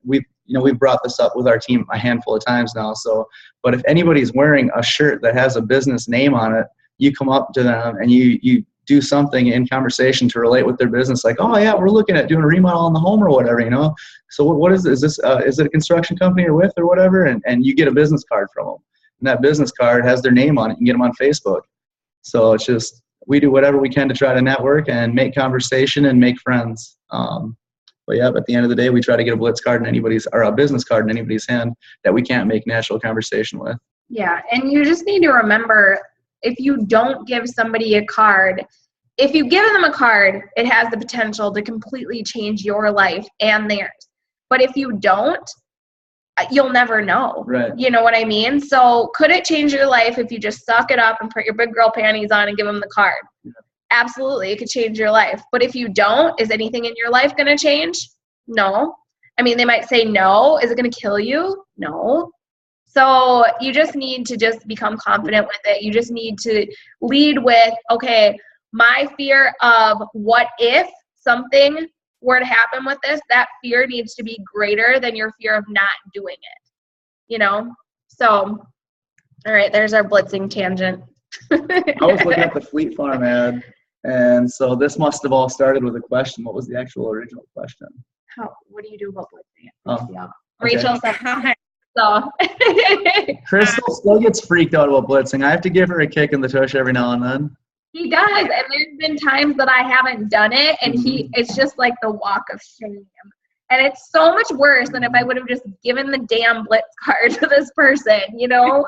we've brought this up with our team a handful of times now. So, but if anybody's wearing a shirt that has a business name on it, you come up to them and you do something in conversation to relate with their business, like, oh yeah, we're looking at doing a remodel on the home or whatever, you know. So what is this? Is it a construction company or with or whatever? And you get a business card from them, and that business card has their name on it. You can get them on Facebook. So it's just, we do whatever we can to try to network and make conversation and make friends. But yeah, at the end of the day, we try to get a blitz card or a business card in anybody's hand that we can't make natural conversation with. Yeah, and you just need to remember, if you don't give somebody a card, if you've given them a card, it has the potential to completely change your life and theirs. But if you don't, you'll never know. Right. You know what I mean? So could it change your life if you just suck it up and put your big girl panties on and give them the card? Yeah. Absolutely, it could change your life. But if you don't, is anything in your life going to change? No. I mean, they might say no. Is it going to kill you? No. So you just need to just become confident with it. You just need to lead with, okay, my fear of what if something were to happen with this, that fear needs to be greater than your fear of not doing it, you know? So, all right, there's our blitzing tangent. I was looking at the Fleet Farm ad, and so this must have all started with a question. What was the actual original question? What do you do about blitzing? Oh, yeah. Okay. Rachel said, so. Crystal still gets freaked out about blitzing. I have to give her a kick in the tush every now and then. He does, and there's been times that I haven't done it, and it's just like the walk of shame. And it's so much worse than if I would have just given the damn blitz card to this person, you know?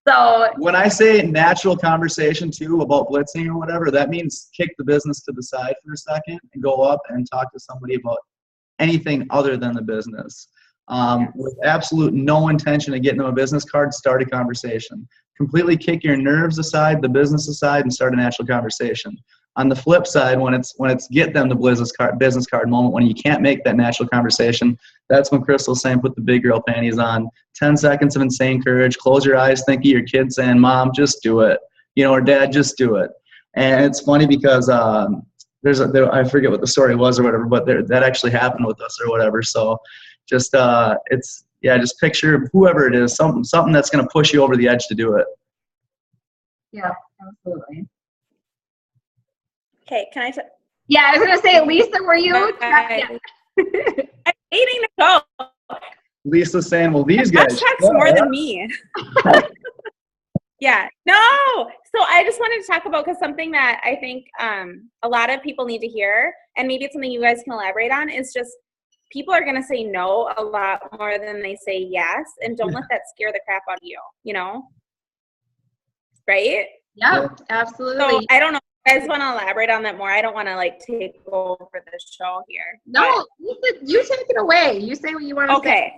So when I say natural conversation too about blitzing or whatever, that means kick the business to the side for a second and go up and talk to somebody about anything other than the business. With absolute no intention of getting them a business card, start a conversation. Completely kick your nerves aside, the business aside, and start a natural conversation. On the flip side, when it's get them the business card moment, when you can't make that natural conversation, that's when Crystal's saying put the big girl panties on. 10 seconds of insane courage. Close your eyes, think of your kid saying, "Mom, just do it," you know, or "Dad, just do it." And it's funny because I forget what the story was or whatever, but that actually happened with us or whatever. So just just picture whoever it is, something that's going to push you over the edge to do it. Yeah, absolutely. Okay, can I? Yeah, I was going to say, Lisa, were you? Okay. I'm waiting to go. Lisa's saying, well, these guys. Talks more than me. Yeah, no. So I just wanted to talk about, because something that I think a lot of people need to hear, and maybe it's something you guys can elaborate on, is just people are going to say no a lot more than they say yes. And don't let that scare the crap out of you, you know? Right? Yeah, absolutely. So I don't know. I just want to elaborate on that more. I don't want to like take over the show here. No, you take it away. You say what you want to say. Okay.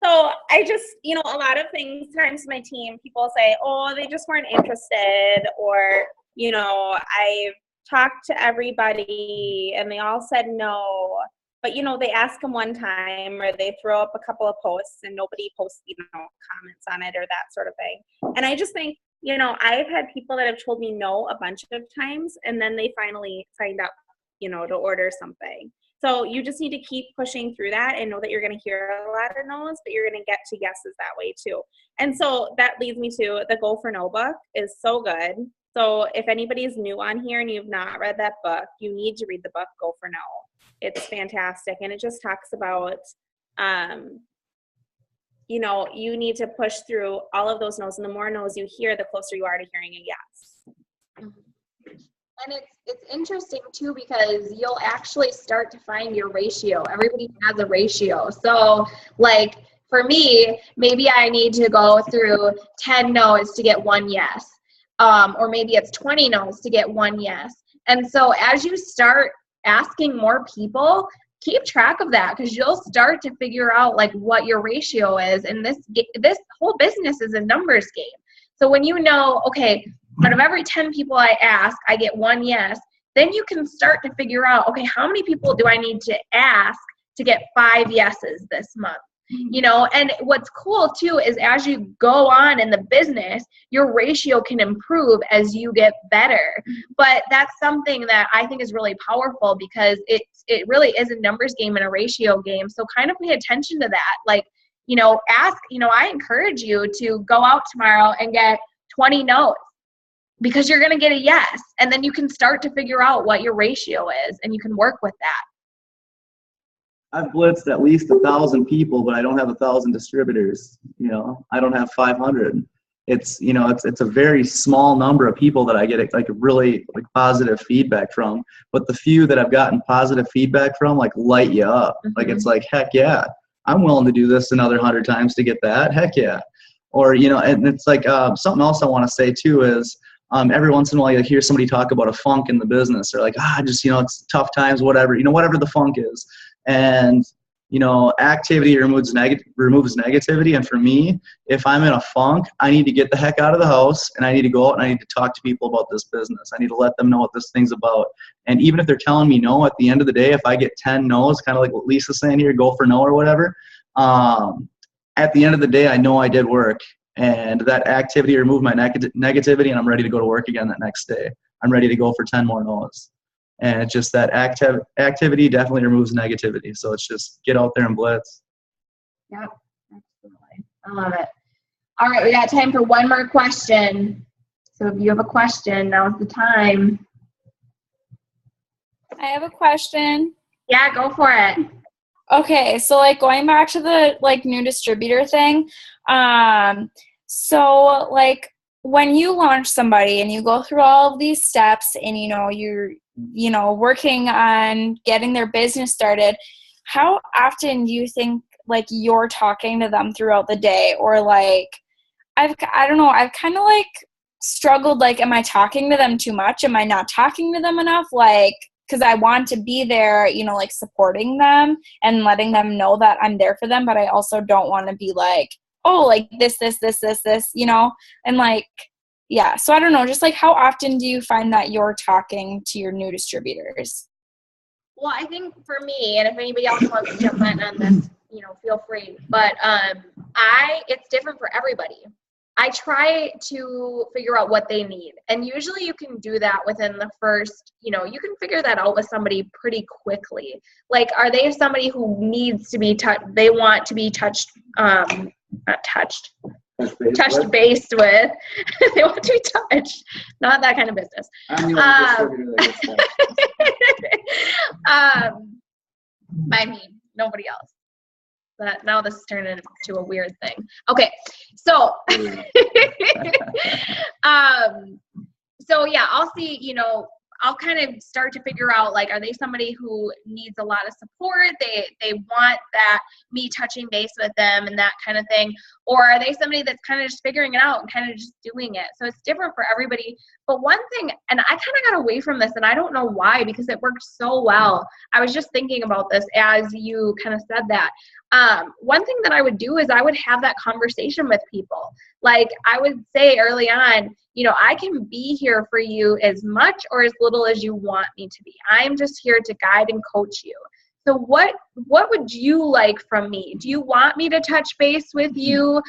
So I just, you know, a lot of things times my team, people say, oh, they just weren't interested, or, you know, I've talked to everybody and they all said no. But, you know, they ask them one time, or they throw up a couple of posts and nobody posts, you know, comments on it or that sort of thing. And I just think, you know, I've had people that have told me no a bunch of times, and then they finally signed up, you know, to order something. So you just need to keep pushing through that and know that you're going to hear a lot of no's, but you're going to get to yeses that way too. And so that leads me to the Go for No book is so good. So if anybody is new on here and you've not read that book, you need to read the book Go for No. It's fantastic. And it just talks about, you know, you need to push through all of those no's, and the more no's you hear, the closer you are to hearing a yes. And it's interesting too, because you'll actually start to find your ratio. Everybody has a ratio. So like for me, maybe I need to go through 10 no's to get one yes. Or maybe it's 20 no's to get one yes. And so as you start asking more people, keep track of that, because you'll start to figure out like what your ratio is. And this whole business is a numbers game. So when you know, okay, out of every 10 people I ask, I get one yes, then you can start to figure out, okay, how many people do I need to ask to get 5 yeses this month? You know, and what's cool too is as you go on in the business, your ratio can improve as you get better. But that's something that I think is really powerful, because it really is a numbers game and a ratio game. So kind of pay attention to that. Like, you know, ask, you know, I encourage you to go out tomorrow and get 20 no's, because you're going to get a yes. And then you can start to figure out what your ratio is, and you can work with that. I've blitzed at least 1,000 people, but I don't have 1,000 distributors. You know, I don't have 500. It's, you know, it's a very small number of people that I get like really like positive feedback from. But the few that I've gotten positive feedback from, like, light you up. Like, it's like, heck yeah, I'm willing to do this another 100 times to get that. Heck yeah. Or, you know, and it's like something else I want to say too is every once in a while you hear somebody talk about a funk in the business. They're like, just, you know, it's tough times, whatever, you know, whatever the funk is. And, you know, activity removes negativity. And for me, if I'm in a funk, I need to get the heck out of the house, and I need to go out and I need to talk to people about this business. I need to let them know what this thing's about. And even if they're telling me no, at the end of the day, if I get 10 no's, kind of like what Lisa's saying here, go for no or whatever, at the end of the day, I know I did work, and that activity removed my negativity, and I'm ready to go to work again that next day. I'm ready to go for 10 more no's. And it's just that activity definitely removes negativity. So it's just get out there and blitz. Yep, absolutely. I love it. All right, we got time for one more question. So if you have a question, now's the time. I have a question. Yeah, go for it. Okay, so like going back to the like new distributor thing, so like when you launch somebody and you go through all of these steps and you're working on getting their business started, how often do you think like you're talking to them throughout the day? Or like I don't know, I've kind of like struggled, like, am I talking to them too much? Am I not talking to them enough? Like, because I want to be there, like supporting them and letting them know that I'm there for them, but I also don't want to be like, oh, like this, and like, yeah. So I don't know, just like how often do you find that you're talking to your new distributors? Well, I think for me, and if anybody else wants to jump in on this, feel free, but it's different for everybody. I try to figure out what they need. And usually you can do that within the first, you can figure that out with somebody pretty quickly. Like, are they somebody who needs to be touched? They want to be touched, touched base with. They want to be touched. Not that kind of business. I'm the only distributor that gets touched. I mean, nobody else. But now this is turning into a weird thing. Okay, so so yeah, I'll see. I'll kind of start to figure out, like, are they somebody who needs a lot of support? They want that me touching base with them and that kind of thing. Or are they somebody that's kind of just figuring it out and kind of just doing it? So it's different for everybody. But one thing, and I kind of got away from this, and I don't know why, because it worked so well. I was just thinking about this as you kind of said that. One thing that I would do is I would have that conversation with people. Like, I would say early on, you know, I can be here for you as much or as little as you want me to be. I'm just here to guide and coach you. So what would you like from me? Do you want me to touch base with you,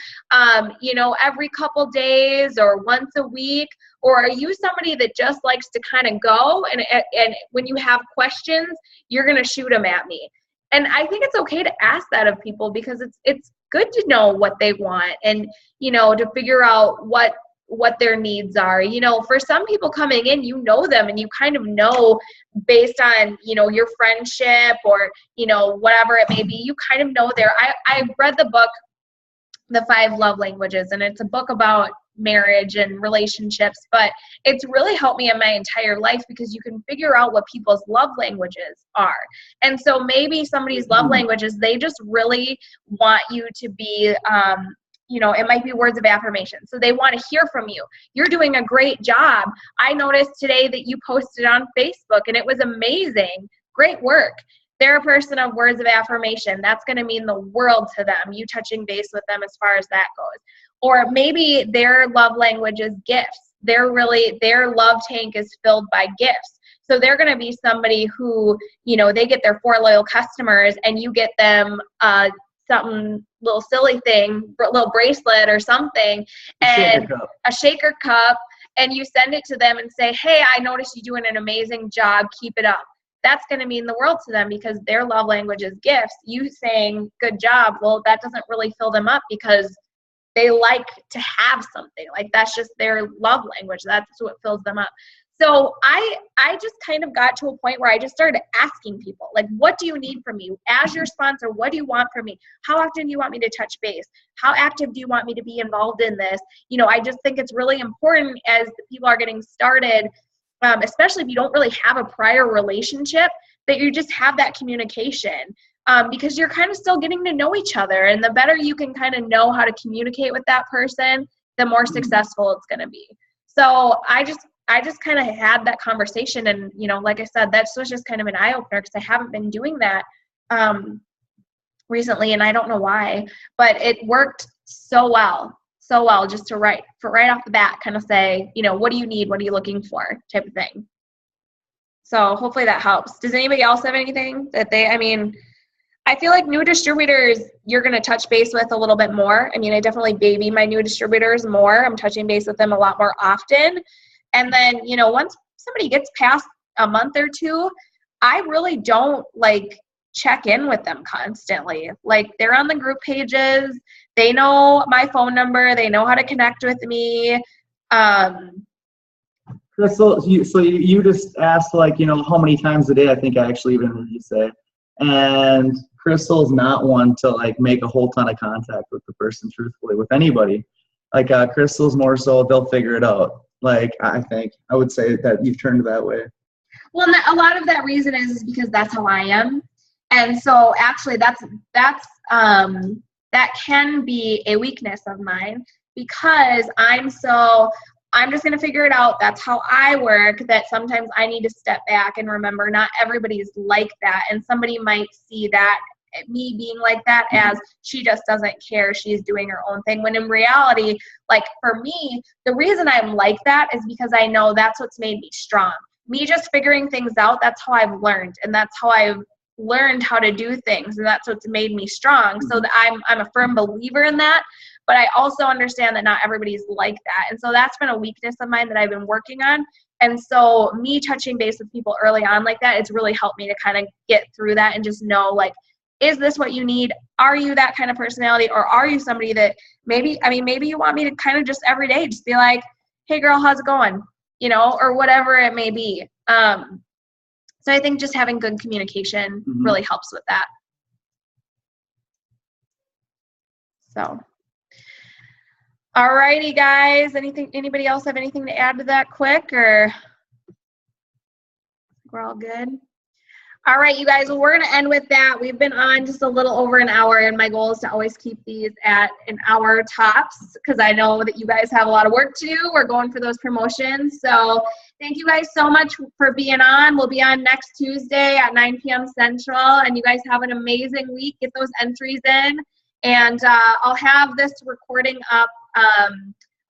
you know, every couple days or once a week? Or are you somebody that just likes to kind of go and when you have questions, you're going to shoot them at me? And I think it's okay to ask that of people, because it's good to know what they want and, you know, to figure out what their needs are. You know, for some people coming in, you know them and you kind of know based on, you know, your friendship or, you know, whatever it may be, you kind of know I read the book, The 5 Love Languages, and it's a book about marriage and relationships, but it's really helped me in my entire life because you can figure out what people's love languages are. And so maybe somebody's love languages, they just really want you to be, you know, it might be words of affirmation. So they want to hear from you. You're doing a great job. I noticed today that you posted on Facebook and it was amazing. Great work. They're a person of words of affirmation. That's going to mean the world to them, you touching base with them as far as that goes. Or maybe their love language is gifts. Their love tank is filled by gifts. So they're going to be somebody who, you know, they get their 4 loyal customers and you get them something little silly thing, little bracelet or something, and a shaker cup, and you send it to them and say, hey, I noticed you doing an amazing job. Keep it up. That's going to mean the world to them because their love language is gifts. You saying good job, well, that doesn't really fill them up because they like to have something. Like, that's just their love language. That's what fills them up. So I just kind of got to a point where I just started asking people, like, what do you need from me? As your sponsor, what do you want from me? How often do you want me to touch base? How active do you want me to be involved in this? You know, I just think it's really important as the people are getting started, especially if you don't really have a prior relationship, that you just have that communication. Because you're kind of still getting to know each other. And the better you can kind of know how to communicate with that person, the more successful it's going to be. So I just kind of had that conversation. And, you know, like I said, that was just kind of an eye-opener because I haven't been doing that recently. And I don't know why, but it worked so well just to right off the bat kind of say, you know, what do you need? What are you looking for? Type of thing. So hopefully that helps. Does anybody else have anything that I feel like new distributors, you're going to touch base with a little bit more. I mean, I definitely baby my new distributors more. I'm touching base with them a lot more often. And then, you know, once somebody gets past a month or two, I really don't like check in with them constantly. Like, they're on the group pages. They know my phone number. They know how to connect with me. Crystal, so you just asked, like, you know, how many times a day, I think I actually even heard you say. And Crystal's not one to, like, make a whole ton of contact with the person, truthfully, with anybody. Like, Crystal's more so they'll figure it out. Like, I would say that you've turned that way. Well, a lot of that reason is because that's how I am. And so actually that can be a weakness of mine because I'm just going to figure it out. That's how I work, that sometimes I need to step back and remember not everybody's like that. And somebody might see that, me being like that, as she just doesn't care. She's doing her own thing. When in reality, like, for me, the reason I'm like that is because I know that's what's made me strong. Me just figuring things out, that's how I've learned. And that's how I've learned how to do things. And that's what's made me strong. So that I'm a firm believer in that. But I also understand that not everybody's like that. And so that's been a weakness of mine that I've been working on. And so me touching base with people early on like that, it's really helped me to kind of get through that and just know, like, is this what you need? Are you that kind of personality? Or are you somebody that maybe you want me to kind of just every day just be like, hey girl, how's it going? You know, or whatever it may be. So I think just having good communication really helps with that. So, all righty, guys. Anybody else have anything to add to that quick, or? we're all good. All right, you guys, well, we're going to end with that. We've been on just a little over an hour, and my goal is to always keep these at an hour tops because I know that you guys have a lot of work to do. We're going for those promotions. So thank you guys so much for being on. We'll be on next Tuesday at 9 p.m. Central, and you guys have an amazing week. Get those entries in, and I'll have this recording up.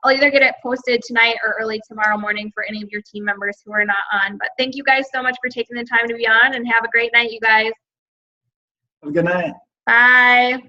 I'll either get it posted tonight or early tomorrow morning for any of your team members who are not on. But thank you guys so much for taking the time to be on, and have a great night, you guys. Have a good night. Bye.